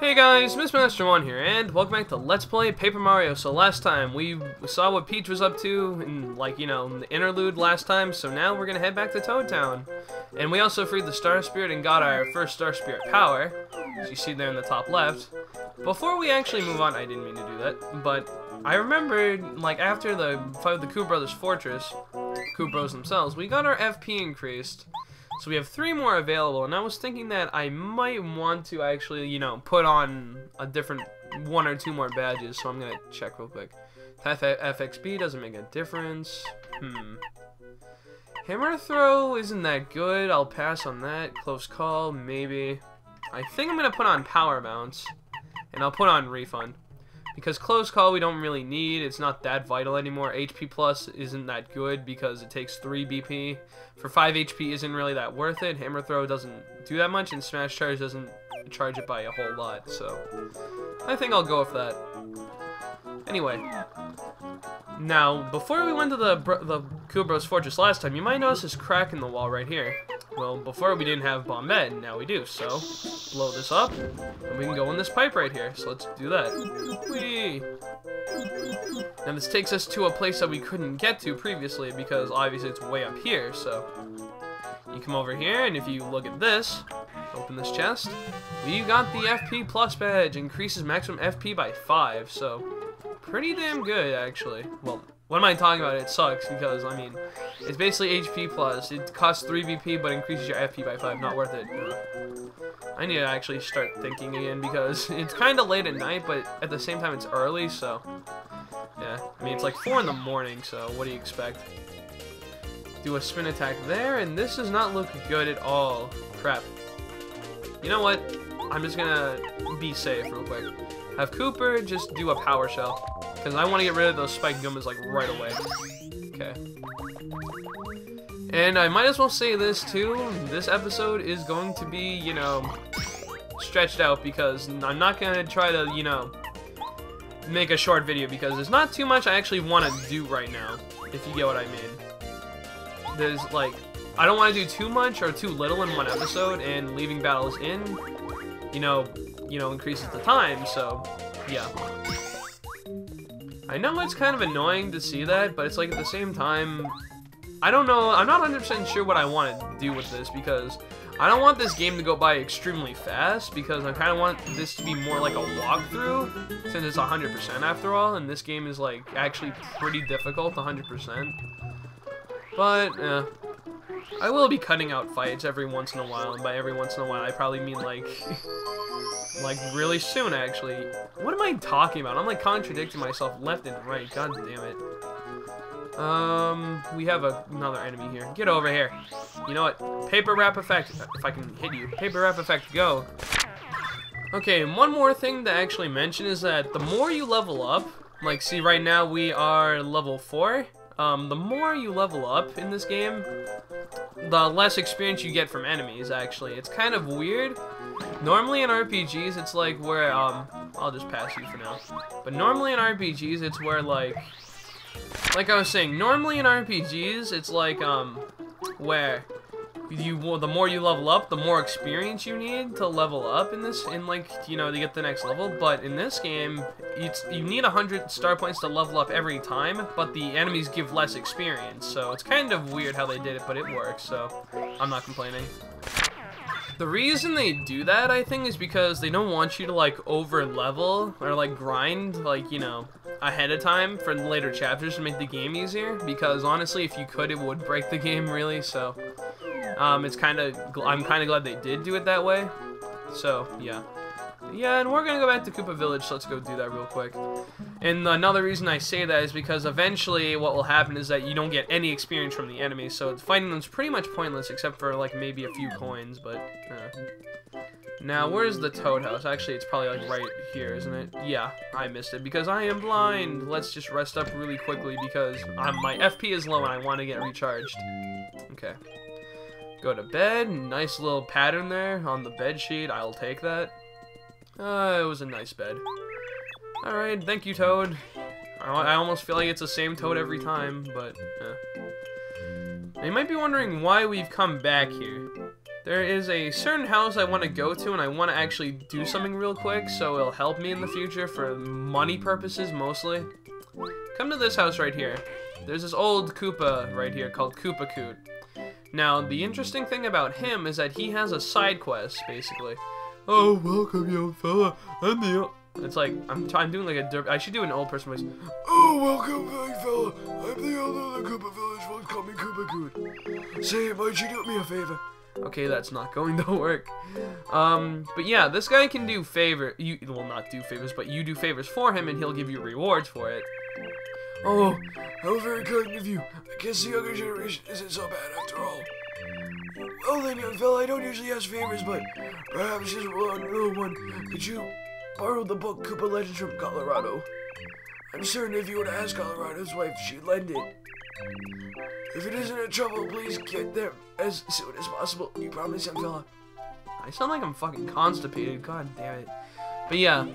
Hey guys, MrMaster1 here, and welcome back to Let's Play Paper Mario. So last time, we saw what Peach was up to in, the interlude last time, so now we're gonna head back to Toad Town. And we also freed the Star Spirit and got our first Star Spirit power, as you see there in the top left. Before we actually move on, I didn't mean to do that, but I remembered, after the fight with the Koopa Brothers Fortress, Koopa Bros themselves, we got our FP increased. So we have 3 more available, and I was thinking that I might want to actually, put on a different 1 or 2 more badges, so I'm gonna check real quick. FXB doesn't make a difference. Hammer Throw isn't that good, I'll pass on that. Close Call, maybe. I think I'm gonna put on Power Bounce, and I'll put on Refund. Because Close Call we don't really need, it's not that vital anymore. HP Plus isn't that good because it takes 3 BP. For 5 HP isn't really that worth it. Hammer Throw doesn't do that much, and Smash Charge doesn't charge it by a whole lot, so I think I'll go with that. Anyway, now, before we went to the Koopa Bros Fortress last time, you might notice this crack in the wall right here. Well, before we didn't have Bombette, now we do, so blow this up, and we can go in this pipe right here, so let's do that. Whee! Now this takes us to a place that we couldn't get to previously, because obviously it's way up here, so you come over here, and if you look at this, open this chest, we got the FP Plus badge, increases maximum FP by 5, so pretty damn good, actually. Well, what am I talking about? It sucks, because, I mean, it's basically HP Plus. It costs 3 BP, but increases your FP by 5. Not worth it. I need to actually start thinking again, because it's kind of late at night, but at the same time it's early, so yeah. I mean, it's like 4 in the morning, so what do you expect? Do a spin attack there, and this does not look good at all. Crap. You know what? I'm just gonna be safe real quick. Have Cooper just do a Power Shell, because I want to get rid of those Spike Goombas right away. Okay. And I might as well say this too, this episode is going to be, stretched out, because I'm not going to try to, make a short video, because there's not too much I actually want to do right now, if you get what I mean. There's, I don't want to do too much or too little in one episode, and leaving battles in, increases the time, so, yeah. I know it's kind of annoying to see that, but it's at the same time, I don't know, I'm not 100% sure what I want to do with this, because I don't want this game to go by extremely fast, because I kind of want this to be more like a walkthrough, since it's 100% after all, and this game is, actually pretty difficult, 100%. But, I will be cutting out fights every once in a while, and by every once in a while, I probably mean, really soon, actually. What am I talking about? I'm, contradicting myself left and right. God damn it. We have another enemy here. Get over here. You know what? Paper Wrap Effect. If I can hit you. Paper Wrap Effect, go. Okay, and one more thing to actually mention is that the more you level up, see, right now we are level 4. The more you level up in this game, the less experience you get from enemies, actually. It's kind of weird. Normally in RPGs, it's where, I'll just pass you for now. But normally in RPGs, it's where, like I was saying, normally in RPGs, it's where the more you level up, the more experience you need to level up in this, to get the next level. But in this game, you need 100 star points to level up every time, but the enemies give less experience. So it's kind of weird how they did it, but it works, so I'm not complaining. The reason they do that, I think, is because they don't want you to, over-level or, grind, ahead of time for later chapters to make the game easier. Because, honestly, if you could, it would break the game, really, so I'm kind of glad they did do it that way. So, yeah. Yeah, and we're gonna go back to Koopa Village, so let's go do that real quick. And another reason I say that is because eventually what will happen is that you don't get any experience from the enemies, so fighting them's pretty much pointless except for maybe a few coins, but Now, where's the Toad House? Actually, it's probably right here, isn't it? Yeah, I missed it because I am blind. Let's just rest up really quickly because my FP is low and I want to get recharged. Okay. Go to bed. Nice little pattern there on the bed sheet. I'll take that. It was a nice bed. Alright, thank you, Toad. I almost feel like it's the same Toad every time, but, You might be wondering why we've come back here. There is a certain house I want to go to, and I want to actually do something real quick, so it'll help me in the future for money purposes, mostly. Come to this house right here. There's this old Koopa right here called Koopa Koot. Now, the interesting thing about him is that he has a side quest, basically. Oh, welcome, young fella. I'm the... It's like, I'm doing like a... I should do an old person voice. Oh, welcome, young fella. I'm the owner of the Koopa Village. Folks call me Koopa Koot. Say, might you do me a favor? Okay, that's not going to work. But yeah, this guy can do favor. You well, not do favors, but you do favors for him, and he'll give you rewards for it. Oh, how very kind of you. I guess the younger generation isn't so bad after all. Well then, young fella, I don't usually ask favors, but perhaps just one little one. Could you borrow the book Koopa Legends from Colorado? I'm certain if you were to ask Colorado's wife, she'd lend it. If it isn't a trouble, please get there as soon as possible. You promise, young fella? I sound like I'm fucking constipated. God damn it. But yeah,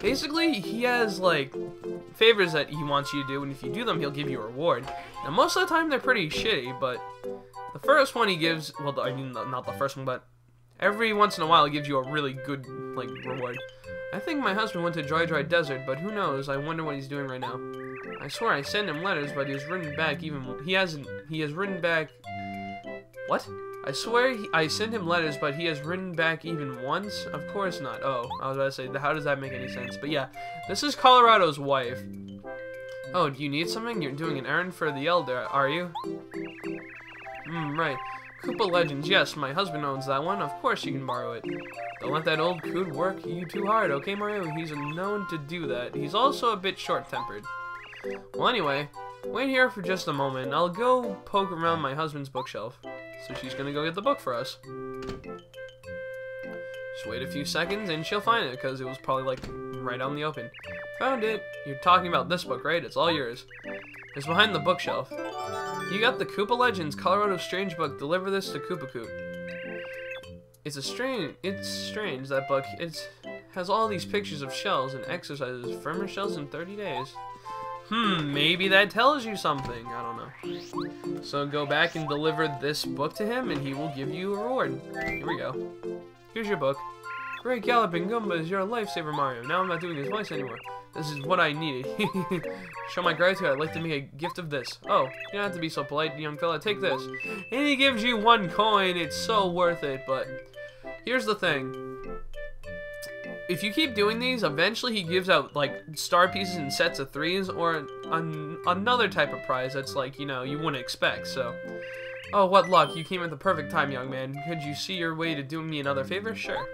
basically, he has, like, favors that he wants you to do, and if you do them, he'll give you a reward. Now, most of the time, they're pretty shitty, but the first one he gives, well, I mean, not the first one, but every once in a while, he gives you a really good, like, reward. I think my husband went to Dry Desert, but who knows? I wonder what he's doing right now. I swear I sent him letters, but he has written back even... He has written back... What? I swear I sent him letters, but he has written back even once? Of course not. Oh, I was about to say, how does that make any sense? But yeah, this is Colorado's wife. Oh, do you need something? You're doing an errand for the elder, are you? Right. Koopa Legends, yes, my husband owns that one. Of course you can borrow it. Don't let that old coot work you too hard, okay, Mario? He's known to do that. He's also a bit short-tempered. Well, anyway, wait here for just a moment. I'll go poke around my husband's bookshelf. So she's gonna go get the book for us. Just wait a few seconds and she'll find it, because it was probably, like, right out in the open. Found it. You're talking about this book, right? It's all yours. It's behind the bookshelf. You got the Koopa Legends Colorado Strange book. Deliver this to Koopa Koot. It's strange, that book. It has all these pictures of shells and exercises. Firmer shells in 30 days. Maybe that tells you something. I don't know. So go back and deliver this book to him, and he will give you a reward. Here we go. Here's your book. Great Galloping Goombas, you're a lifesaver, Mario. Now I'm not doing his voice anymore. This is what I needed. Show my gratitude. I'd like to make a gift of this. Oh, you don't have to be so polite, young fella. Take this. And he gives you 1 coin. It's so worth it. But here's the thing. If you keep doing these, eventually he gives out, like, star pieces in sets of 3s, or another type of prize that's, like, you know, you wouldn't expect, so. Oh, what luck. You came at the perfect time, young man. Could you see your way to doing me another favor? Sure.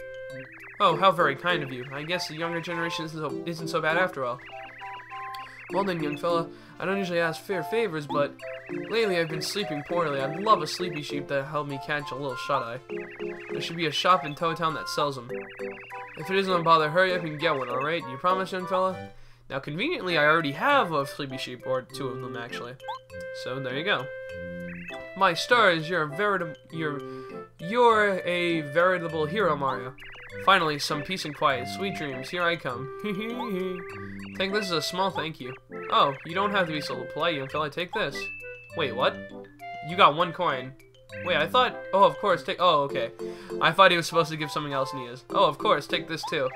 Oh, how very kind of you. I guess the younger generation isn't so bad after all. Well then, young fella, I don't usually ask fair favors, but lately I've been sleeping poorly. I'd love a sleepy sheep to help me catch a little shut-eye. There should be a shop in Toad Town that sells them. If it isn't a bother, hurry up and get one, alright? You promise, young fella? Now, conveniently, I already have a sleepy sheep, or 2 of them, actually. So, there you go. My stars, you're a veritable hero, Mario. Finally, some peace and quiet. Sweet dreams. Here I come. Think this is a small thank you. Oh, you don't have to be so polite, young fella. Take this. Wait, what? You got 1 coin. Wait, I thought... Oh, of course, take... Oh, okay. I thought he was supposed to give something else, and he is. Oh, of course, take this, too.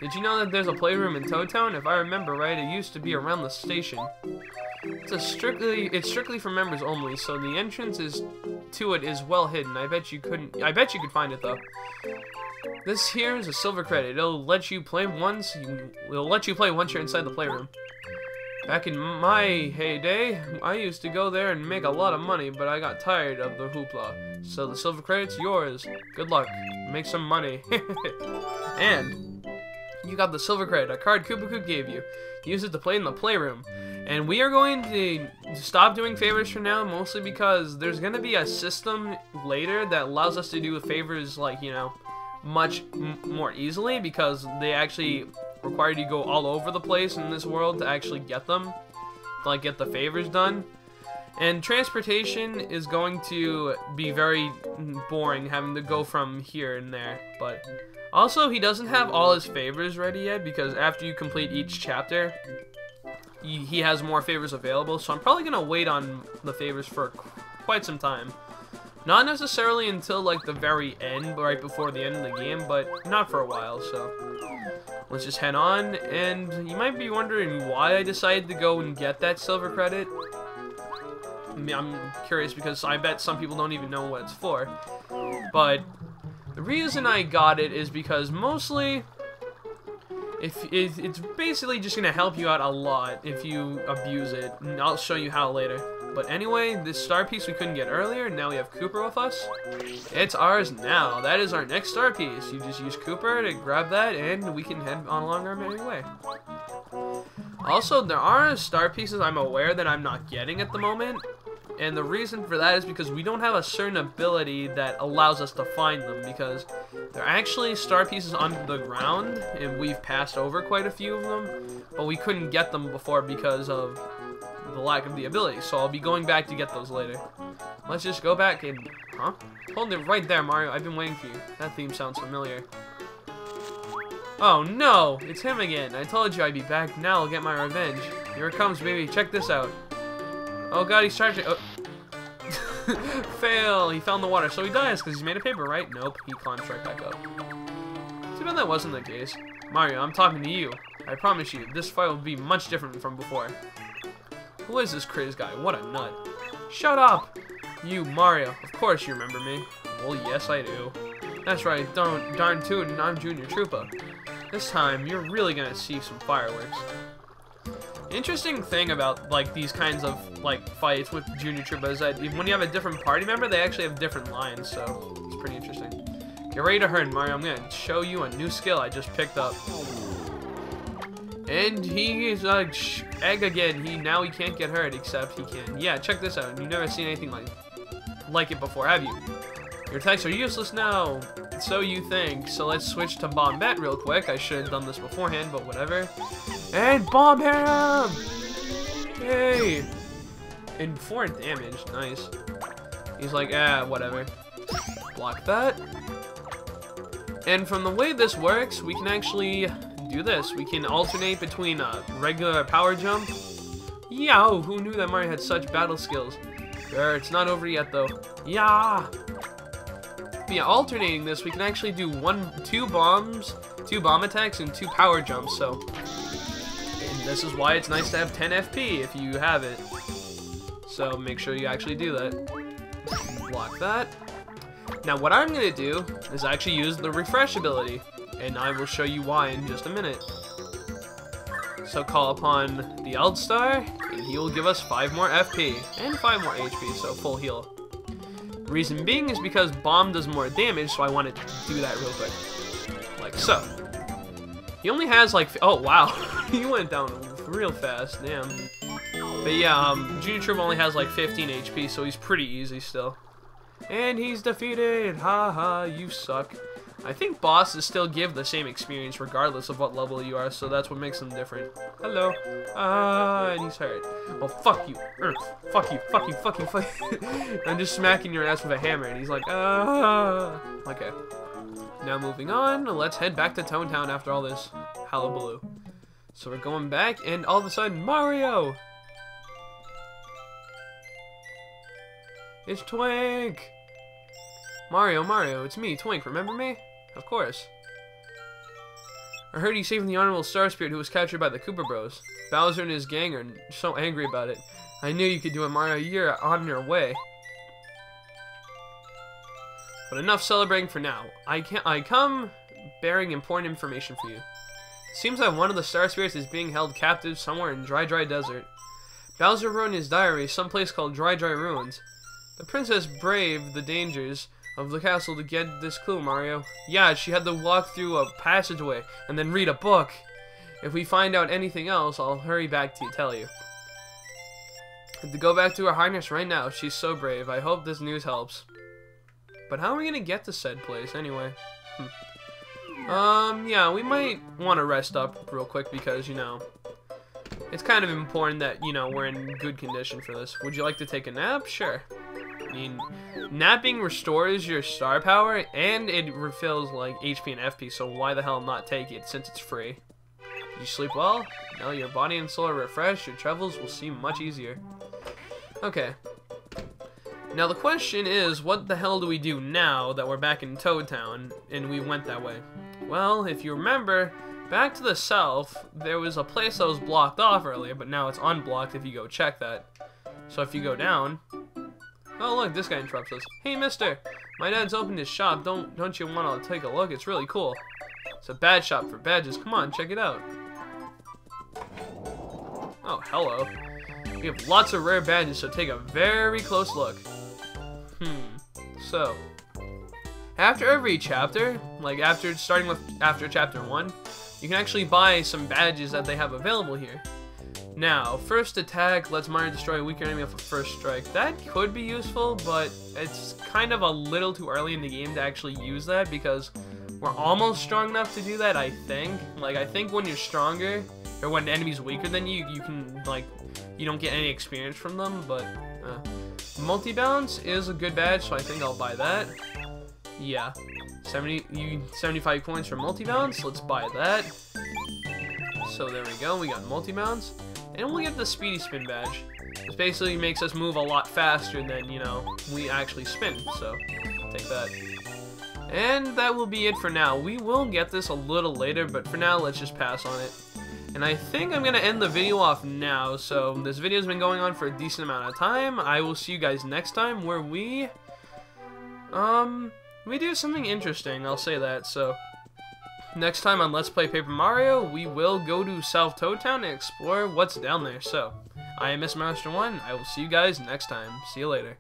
Did you know that there's a playroom in Toad Town? If I remember right, it used to be around the station. It's strictly for members only, so the entrance to it is well hidden. I bet you could find it, though. This here is a silver credit. It'll let you play once you're inside the playroom. Back in my heyday, I used to go there and make a lot of money, but I got tired of the hoopla. So the silver credit's yours. Good luck. Make some money. And you got the silver credit, a card Koopa Koot gave you. Use it to play in the playroom. And we are going to stop doing favors for now, mostly because there's going to be a system later that allows us to do favors, like, you know, much more easily, because they actually require you to go all over the place in this world to actually get them, to, like, get the favors done. And transportation is going to be very boring, having to go from here and there. But also, he doesn't have all his favors ready yet, because after you complete each chapter, he has more favors available. So I'm probably going to wait on the favors for quite some time. Not necessarily until like the very end, right before the end of the game, but not for a while, so let's just head on. And you might be wondering why I decided to go and get that silver credit. I mean, I'm curious because I bet some people don't even know what it's for. But the reason I got it is because mostly it's basically just going to help you out a lot if you abuse it, and I'll show you how later. But anyway, this star piece we couldn't get earlier, now we have Cooper with us. It's ours now. That is our next star piece. You just use Cooper to grab that, and we can head on along our merry way. Also, there are star pieces I'm aware that I'm not getting at the moment. And the reason for that is because we don't have a certain ability that allows us to find them, because they're actually star pieces under the ground, and we've passed over quite a few of them, but we couldn't get them before because of the lack of the ability, so I'll be going back to get those later. Let's just go back and... Huh? Hold it right there, Mario. I've been waiting for you. That theme sounds familiar. Oh, no! It's him again. I told you I'd be back. Now I'll get my revenge. Here it comes, baby. Check this out. Oh, God, he's charging... Oh. Fail! He fell in the water, so he dies because he's made of paper, right? Nope. He climbs right back up. Too bad that wasn't the case. Mario, I'm talking to you. I promise you, this fight will be much different from before. Who is this crazy guy? What a nut. Shut up! You, Mario. Of course you remember me. Well, yes, I do. That's right. Darn tootin', I'm Junior Troopa. This time, you're really gonna see some fireworks. Interesting thing about, like, these kinds of, like, fights with Junior Troopa is that when you have a different party member, they actually have different lines, so it's pretty interesting. Get ready to hurt, Mario. I'm gonna show you a new skill I just picked up. And he is egg again. Now he can't get hurt, except he can. Yeah, check this out. You've never seen anything like it before, have you? Your attacks are useless now. So you think. So let's switch to Bombette real quick. I should have done this beforehand, but whatever. And bomb him! Yay! And 4 damage. Nice. He's like, whatever. Block that. And from the way this works, we can actually do this. We can alternate between a regular power jump. Yow! Who knew that Mario had such battle skills? Sure, it's not over yet though. Yeah! Yeah, alternating this, we can actually do 2 bombs, 2 bomb attacks, and 2 power jumps, so... And this is why it's nice to have 10 FP if you have it. So make sure you actually do that. Block that. Now what I'm going to do is actually use the refresh ability, and I will show you why in just a minute. So call upon the Eld Star, and he will give us 5 more FP, and 5 more HP, so full heal. Reason being is because bomb does more damage, so I wanted to do that real quick. Like so. He only has like... Oh, wow. He went down real fast, damn. But yeah, Junior Troopa only has like 15 HP, so he's pretty easy still. And he's defeated! Haha, you suck. I think bosses still give the same experience regardless of what level you are, so that's what makes them different. Hello. And he's hurt. Well, fuck you. Fuck you, fuck you, fuck you, fuck you. I'm just smacking your ass with a hammer, and he's like, Okay. Now moving on, let's head back to Town Town after all this hullabaloo. So we're going back, and all of a sudden, Mario! It's Twink! Mario, it's me, Twink, remember me? Of course. I heard you saving the Honorable Star Spirit who was captured by the Koopa Bros. Bowser and his gang are so angry about it. I knew you could do it, Mario. You're on your way. But enough celebrating for now. I come bearing important information for you. It seems that one of the Star Spirits is being held captive somewhere in Dry Desert. Bowser wrote in his diary someplace called Dry Ruins. The princess braved the dangers of the castle to get this clue, Mario. Yeah, she had to walk through a passageway and then read a book. If we find out anything else, I'll hurry back to tell you. I have to go back to Her Highness right now. She's so brave. I hope this news helps. But how are we gonna get to said place anyway? Yeah, we might want to rest up real quick because, you know, it's kind of important that, you know, we're in good condition for this. Would you like to take a nap? Sure. I mean, napping restores your star power, and it refills, like, HP and FP, so why the hell not take it, since it's free? Did you sleep well? No, your body and soul are refreshed, your travels will seem much easier. Okay. Now the question is, what the hell do we do now that we're back in Toad Town and we went that way? Well, if you remember, back to the south, there was a place that was blocked off earlier, but now it's unblocked if you go check that. So if you go down... Oh look, this guy interrupts us. Hey mister, my dad's opened his shop. Don't you want to take a look? It's really cool. It's a badge shop for badges. Come on, check it out. Oh, hello. We have lots of rare badges, so take a very close look. So, after every chapter, like after chapter 1, you can actually buy some badges that they have available here. Now, first attack lets Mario destroy a weaker enemy with a first strike. That could be useful, but it's kind of a little too early in the game to actually use that because we're almost strong enough to do that, I think. Like, I think when you're stronger, or when the enemy's weaker than you, you can, like, you don't get any experience from them, but, multi-bounce is a good badge, so I think I'll buy that. Yeah. 75 coins for multi-bounce, let's buy that. So there we go, we got multi-bounce. And we'll get the speedy spin badge. This basically makes us move a lot faster than, you know, we actually spin, so take that. And that will be it for now. We will get this a little later, but for now, let's just pass on it. And I think I'm going to end the video off now, so this video's been going on for a decent amount of time. I will see you guys next time where we do something interesting, I'll say that. So, next time on Let's Play Paper Mario, we will go to South Toad Town and explore what's down there. So, I am Mr. Master 1. I will see you guys next time. See you later.